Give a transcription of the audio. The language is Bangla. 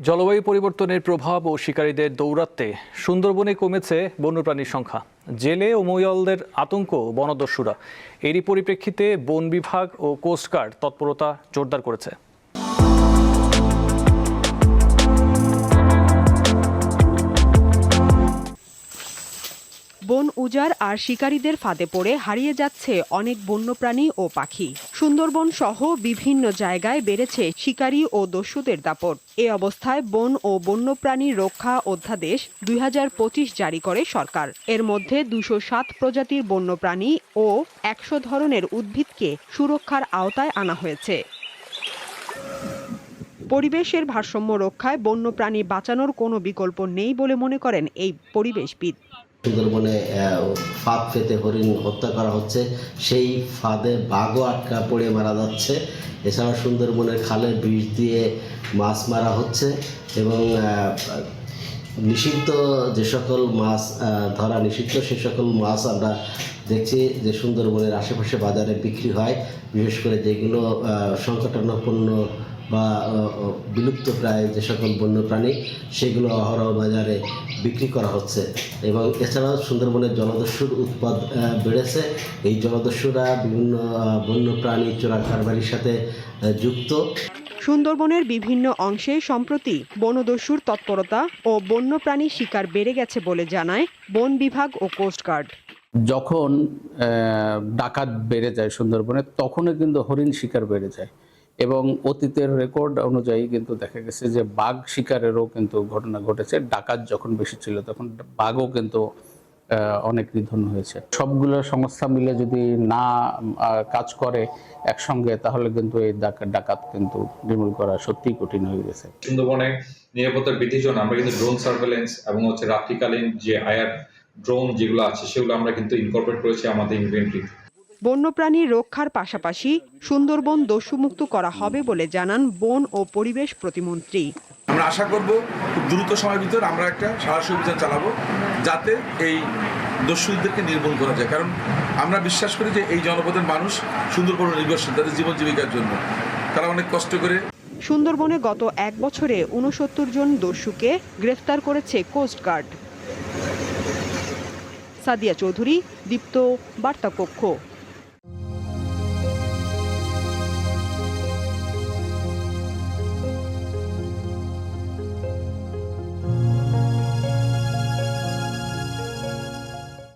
জলবায়ু পরিবর্তনের প্রভাব ও শিকারীদের দৌরাত্ম্যে সুন্দরবনে কমেছে বন্যপ্রাণীর সংখ্যা। জেলে ও মহিয়ালদের আতঙ্ক বনদস্যুরা। এরই পরিপ্রেক্ষিতে বন বিভাগ ও কোস্টগার্ড তৎপরতা জোরদার করেছে। বন উজাড় আর শিকারীদের ফাঁদে পড়ে হারিয়ে যাচ্ছে অনেক বন্যপ্রাণী ও পাখি। সুন্দরবন সহ বিভিন্ন জায়গায় বেড়েছে শিকারী ও দস্যুদের দাপট। এ অবস্থায় বন ও বন্যপ্রাণী রক্ষা অধ্যাদেশ 2025 জারি করে সরকার। এর মধ্যে 207 প্রজাতির বন্যপ্রাণী ও 100 ধরনের উদ্ভিদকে সুরক্ষার আওতায় আনা হয়েছে। পরিবেশের ভারসাম্য রক্ষায় বন্যপ্রাণী বাঁচানোর কোনো বিকল্প নেই বলে মনে করেন এই পরিবেশবিদ। সুন্দরবনে ফাঁদ পেতে হরিণ হত্যা করা হচ্ছে, সেই ফাঁদে বাঘও আটকা পড়ে মারা যাচ্ছে। এছাড়া সুন্দরবনের খালে বিষ দিয়ে মাছ মারা হচ্ছে এবং নিষিদ্ধ যে সকল মাছ ধরা নিষিদ্ধ সে সকল মাছ আমরা দেখছি যে সুন্দরবনের আশেপাশে বাজারে বিক্রি হয়, বিশেষ করে যেগুলো সংকটাপন্ন বা বিলুপ্ত প্রায় যে সকল বন্যপ্রাণী সেগুলো অহরহ বাজারে বিক্রি করা হচ্ছে। এবং এছাড়াও সুন্দরবনের জলদস্যুর উৎপাদ বেড়েছে। এই জলদস্যুরা বিভিন্ন বন্যপ্রাণী চোরা কারবারির সাথে যুক্ত। সুন্দরবনের বিভিন্ন অংশে সম্প্রতি বনদস্যুর তৎপরতা ও বন্যপ্রাণী শিকার বেড়ে গেছে বলে জানায় বন বিভাগ ও কোস্টগার্ড। যখন ডাকাত বেড়ে যায় সুন্দরবনে, তখনও কিন্তু হরিণ শিকার বেড়ে যায় এবং অতীতের রেকর্ড অনুযায়ী কিন্তু দেখা গেছে যে বাঘ শিকারেরও কিন্তু ঘটনা ঘটেছে। ডাকাত যখন বেশি ছিল তখন বাঘও কিন্তু অনেক নিধন হয়েছে। সবগুলো সংস্থা মিলে যদি না কাজ করে একসঙ্গে, তাহলে কিন্তু এই ডাকাত কিন্তু নির্মূল করা সত্যিই কঠিন হয়ে গেছে। সুন্দরবনে নিরাপত্তার বৃদ্ধির জন্য আমরা কিন্তু ড্রোন সার্ভেলেন্স এবং রাত্রিকালীন যে আয়ার ড্রোন যেগুলো আছে সেগুলো আমরা কিন্তু ইনকর্পোরেট করেছি আমাদের ইনভেন্টরি। বন্যপ্রাণী রক্ষার পাশাপাশি সুন্দরবন দস্যুমুক্ত করা হবে বলে জানান বন ও পরিবেশ প্রতিমন্ত্রী। আমরা আশা করব খুব দ্রুত সময়ের ভিতর আমরা একটা সাহসী অভিযান চালাবো যাতে এই দস্যুদেরকে নির্মূল করা যায়। কারণ আমরা বিশ্বাস করি যে এই জনপদের মানুষ সুন্দরবন নির্ভরশীল তাদের জীবন জীবিকার জন্য, তারা অনেক কষ্ট করে। সুন্দরবনে গত 1 বছরে 69 জন দস্যুকে গ্রেফতার করেছে কোস্টগার্ড। সাদিয়া চৌধুরী, দীপ্ত, বার্তা কক্ষ।